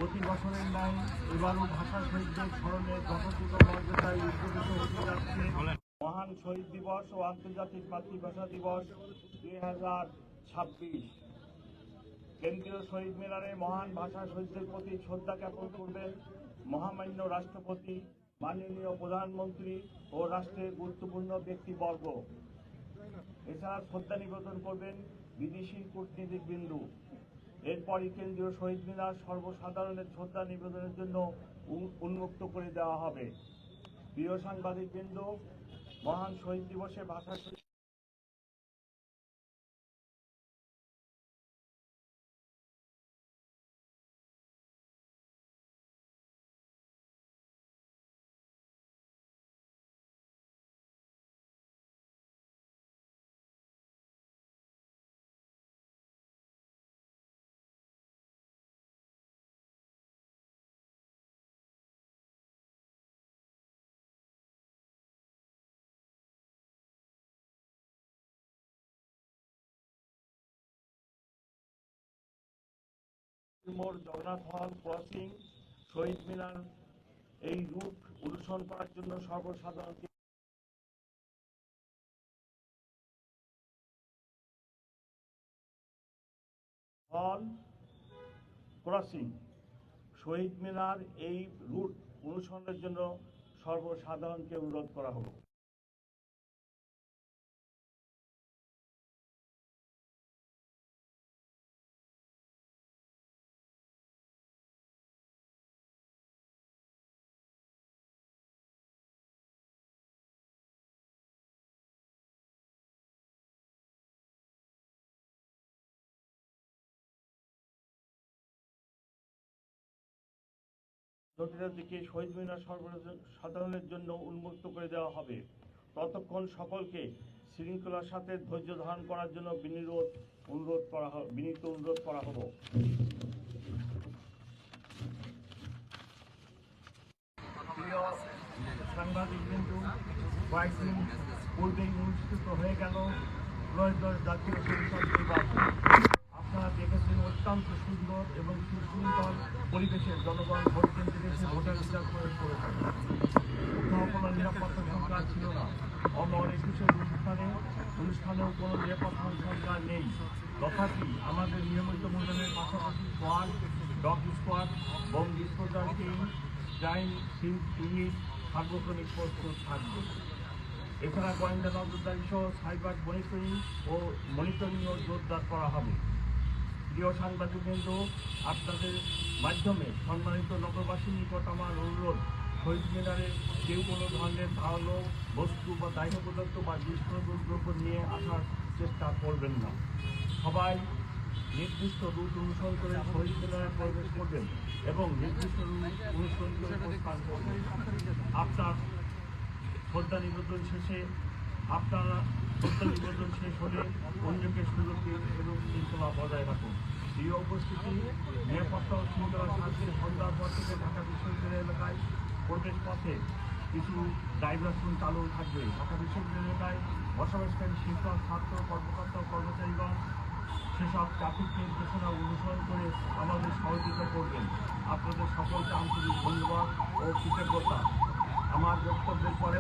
প্রতি বছরের ন্যায় এবারও ভাষা শহীদদের স্মরণে যথাযথ মর্যাদায় উদ্যোগিত হতে যাচ্ছে মহান শহীদ দিবস ও আন্তর্জাতিক মাতৃভাষা দিবস 2026। কেন্দ্রীয় শহীদ মিনারে মহান ভাষা শহীদদের প্রতি শ্রদ্ধা জ্ঞাপন করবেন মহামান্য রাষ্ট্রপতি, মাননীয় প্রধানমন্ত্রী ও রাষ্ট্রের গুরুত্বপূর্ণ ব্যক্তিবর্গ। এছাড়া শ্রদ্ধা নিবেদন করবেন বিদেশি কূটনীতিকবৃন্দ। এরপরই কেন্দ্রীয় শহীদ মিনার সর্বসাধারণের শ্রদ্ধা নিবেদনের জন্য উন্মুক্ত করে দেওয়া হবে। প্রিয় সাংবাদিকবৃন্দ, মহান শহীদ দিবসে ভাষা জগন্নাথ হল ক্রসিং শহীদ মিনার এই রুট অনুসরণ করার জন্য সর্বসাধারণকে হল ক্রসিং শহীদ মিনার এই রুট অনুসরণের জন্য সর্বসাধারণকে অনুরোধ করা হলো। জটিলার দিকে শহীদ মিনার সর্বসাধারণের জন্য উন্মুক্ত করে দেওয়া হবে। ততক্ষণ সকলকে শৃঙ্খলার সাথে ধৈর্য ধারণ করার জন্য বিনীত অনুরোধ করা হলো। প্রিয় সাংবাদিকবৃন্দ, কয়েকদিন পূর্বেই অনুষ্ঠিত হয়ে গেল ত্রয়োদশ জাতীয় সংসদ নির্বাচন। আপনারা দেখেছেন অত্যন্ত সুন্দর এবং সুশৃঙ্খল পরিবেশে জনগণ ভোট কেন্দ্রে এসে ভোটার বিচার প্রয়োগ করে থাকে। কোথাও কোনো নিরাপত্তা সংখ্যা ছিল না। অমর 21-এর অনুষ্ঠানেও কোনো নিরাপত্তা সংখ্যা নেই। তথাপি আমাদের নিয়মিত মূল্যায়নের পাশাপাশি squad, dog squad, bomb disposal team, crime scene unit সার্বক্ষণিক প্রস্তুত থাকবে। এছাড়া গোয়েন্দা নজরদারি সহ সাইবার মনিটরিংও জোরদার করা হবে। প্রিয় সাংবাদিকবৃন্দ, আপনাদের মাধ্যমে সম্মানিত নগরবাসীর নিকট আমার অনুরোধ, শহীদ মিনারে কেউ কোনো ধরনের ধারালো বস্তু বা দাহ্য পদার্থ বা বিস্ফোরক দ্রব্য নিয়ে আসার চেষ্টা করবেন না। সবাই নির্দিষ্ট রুট অনুসরণ করে শহীদ মিনারে প্রবেশ করবেন এবং নির্দিষ্ট রুট অনুসরণ করে প্রস্থান করবেন। আপনার শ্রদ্ধা নিবেদন শেষ হলে অন্যকে সুরক্ষিত এবং শৃঙ্খলা বজায় রাখুন। এই উপস্থিতি নিরাপত্তা ও শৃঙ্খলার স্বার্থে সন্ধ্যার পর থেকে ঢাকা বিশ্ববিদ্যালয় এলাকায় প্রবেশ পথে কিছু ডাইভারশন চালু থাকবে। ঢাকা বিশ্ববিদ্যালয় এলাকায় বসবাসকারী শিক্ষক, ছাত্র, কর্মকর্তা ও কর্মচারীগণ সেসব ট্রাফিক নির্দেশনা অনুসরণ করে আমাদের সহযোগিতা করবেন। আপনাদের সকলকে আন্তরিক ধন্যবাদ ও কৃতজ্ঞতা। আমার বক্তব্যের পরে